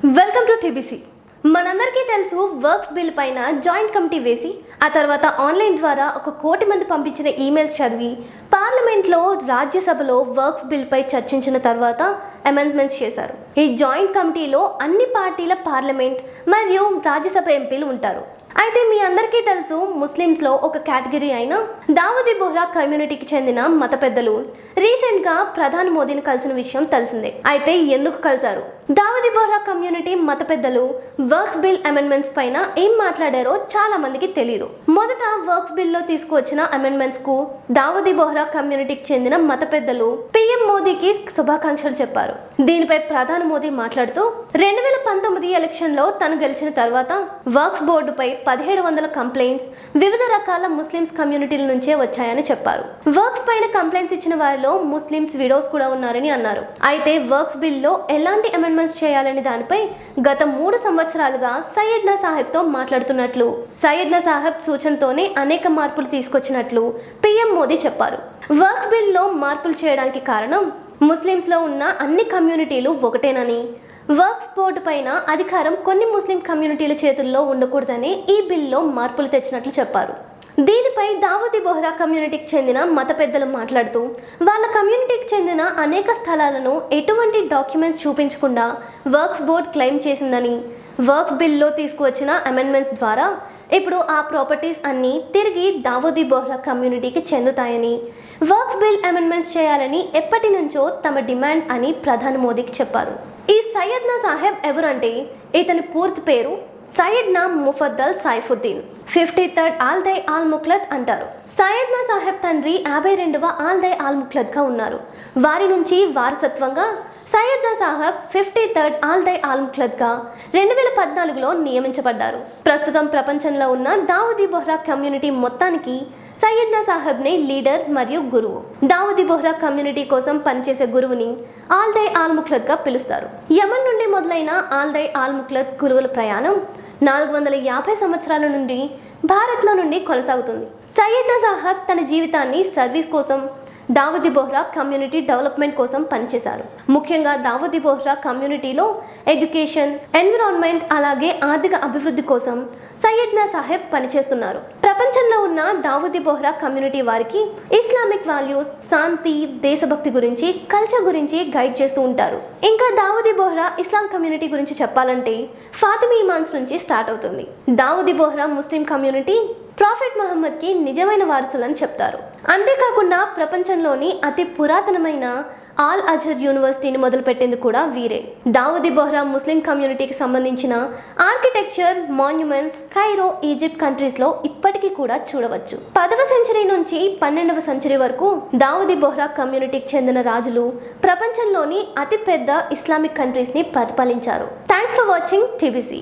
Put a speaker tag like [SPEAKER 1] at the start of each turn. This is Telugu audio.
[SPEAKER 1] Welcome to TBC. మనందరికీ తెలుసు, వర్క్స్ బిల్ పైన జాయింట్ కమిటీ వేసి ఆ తర్వాత ఆన్లైన్ ద్వారా 1 కోటి మంది పంపించిన ఈమెయిల్స్ చదివి పార్లమెంట్లో రాజ్యసభలో వర్క్స్ బిల్ పై చర్చించిన తర్వాత అమెండ్మెంట్స్ చేశారు. ఈ జాయింట్ కమిటీలో అన్ని పార్టీల పార్లమెంట్ మరియు రాజ్యసభ ఎంపీలు ఉంటారు. అయితే మీ అందరికీ తెలుసు, ముస్లిమ్స్లో ఒక కేటగిరీ అయిన దావూదీ బోహ్రా కమ్యూనిటీకి చెందిన మత పెద్దలు రీసెంట్గా ప్రధాని మోదీని కలిసిన విషయం తెలిసిందే. అయితే ఎందుకు కలిశారు? దావూదీ బోహ్రా కమ్యూనిటీ మత పెద్దలు వర్క్స్ బిల్ అమెండ్మెంట్స్ పైన ఏం మాట్లాడారో చాలా మందికి తెలియదు. మొదట వర్క్స్ బిల్లో తీసుకువచ్చిన అమెండ్మెంట్స్ కు దావూదీ బోహ్రా కమ్యూనిటీకి చెందిన మత పెద్దలు పీఎం మోదీకి శుభాకాంక్షలు చెప్పారు. దీనిపై ప్రధాని మోదీ మాట్లాడుతూ 2019 ఎలక్షన్లో తను గెలిచిన తర్వాత వర్క్స్ బోర్డుపై 1700 కంప్లైంట్స్ వివిధ రకాల ముస్లిమ్స్ కమ్యూనిటీల నుంచే వచ్చాయని చెప్పారు. వర్క్స్ పైన కంప్లైంట్స్ ఇచ్చిన వారిలో ముస్లిమ్స్ విడోస్ కూడా ఉన్నారని అన్నారు. అయితే వర్క్స్ బిల్లో ఎలాంటి అమెండ్మెంట్స్ చేయాలని దానిపై గత 3 సంవత్సరాలుగా సయ్యద్నా సాహెబ్ తో మాట్లాడుతున్నట్లు, సయ్యద్నా సాహెబ్ సూచనతోనే అనేక మార్పులు తీసుకొచ్చినట్లు పీఎం మోదీ చెప్పారు. వర్క్స్ బిల్లో మార్పులు చేయడానికి కారణం ముస్లిమ్స్లో ఉన్న అన్ని కమ్యూనిటీలు ఒకటేనని, వర్క్స్ బోర్డు పైన అధికారం కొన్ని ముస్లిం కమ్యూనిటీల చేతుల్లో ఉండకూడదని ఈ బిల్లో మార్పులు తెచ్చినట్లు చెప్పారు. దీనిపై దావూదీ బోహ్రా కమ్యూనిటీకి చెందిన మత పెద్దలు మాట్లాడుతూ వాళ్ళ కమ్యూనిటీకి చెందిన అనేక స్థలాలను ఎటువంటి డాక్యుమెంట్స్ చూపించకుండా వర్క్స్ బోర్డ్ క్లెయిమ్ చేసిందని, వర్క్స్ బిల్లో తీసుకువచ్చిన అమెండ్మెంట్స్ ద్వారా ఇప్పుడు ఆ ప్రాపర్టీస్ అన్నీ తిరిగి దావూదీ బోహ్రా కమ్యూనిటీకి చెందుతాయని, వర్క్స్ బిల్ అమెండ్మెంట్స్ చేయాలని ఎప్పటి నుంచో తమ డిమాండ్ అని ప్రధాని మోదీకి చెప్పారు. ఈ సయ్యద్నా సాహెబ్ ఎవరంటే, ఇతని పూర్తి పేరు సయ్యద్నా ముఫద్దల్ సైఫుద్దీన్ 53rd ఆల్దై ఆల్ ముఖ్లద్ అంటారు. సయ్యద్నా సాహెబ్ తండ్రి 52వ ఆల్దై ఆల్ ముఖ్లద్గా ఉన్నారు. వారి నుంచి వారసత్వంగా సయ్యద్నా సాహెబ్ 53rd ఆల్దై ఆల్ ముఖ్లద్గా 2014లో నియమించబడ్డారు. ప్రస్తుతం ప్రపంచంలో ఉన్న దావూదీ బోహ్రా కమ్యూనిటీ మొత్తానికి సయ్యద్నా సాహెబ్నే లీడర్ మరియు గురువు. దావూదీ బోహ్రా కమ్యూనిటీ కోసం పనిచేసే గురువుని ఆల్దై ఆల్ ముఖ్లద్గా పిలుస్తారు. యమన్ నుండి మొదలైన ఆల్దై ఆల్ ముఖ్లద్ గురువుల ప్రయాణం 450 సంవత్సరాల నుండి భారత్లో నుండి కొనసాగుతుంది. సయ్యద్నా సాహెబ్ తన జీవితాన్ని సర్వీస్ కోసం, దావూదీ బోహ్రా కమ్యూనిటీ డెవలప్మెంట్ కోసం పనిచేశారు. ముఖ్యంగా దావూదీ బోహ్రా కమ్యూనిటీలో ఎడ్యుకేషన్, ఎన్విరాన్మెంట్ అలాగే ఆర్థిక అభివృద్ధి కోసం సయ్యద్నా సాహెబ్ పనిచేస్తున్నారు. ప్రపంచంలో ఉన్న దావూదీ బోహ్రా కమ్యూనిటీ వారికి ఇస్లామిక్ వాల్యూస్, శాంతి, దేశభక్తి గురించి, కల్చర్ గురించి గైడ్ చేస్తూ ఉంటారు. ఇంకా దావూదీ బోహ్రా ఇస్లాం కమ్యూనిటీ గురించి చెప్పాలంటే ఫాతిమీ ఇమాన్స్ నుంచి స్టార్ట్ అవుతుంది. Dawoodi Bohra Muslim community prophet మహమ్మద్కి నిజమైన వారసులని చెప్తారు. అంతేకాకుండా ప్రపంచంలోని అతి పురాతనమైన ఆల్ అజర్ యూనివర్సిటీని మొదలుపెట్టింది కూడా వీరే. దావూదీ బోహ్రా ముస్లిం కమ్యూనిటీకి సంబంధించిన ఆర్కిటెక్చర్, మాన్యుమెంట్స్ కైరో, ఈజిప్ట్ కంట్రీస్లో ఇప్పటికీ కూడా చూడవచ్చు. 10వ సెంచరీ నుంచి 12వ సెంచరీ వరకు దావూదీ బోహ్రా కమ్యూనిటీకి చెందిన రాజులు ప్రపంచంలోని అతిపెద్ద ఇస్లామిక్ కంట్రీస్ని పరిపాలించారు. Thanks for watching TBC.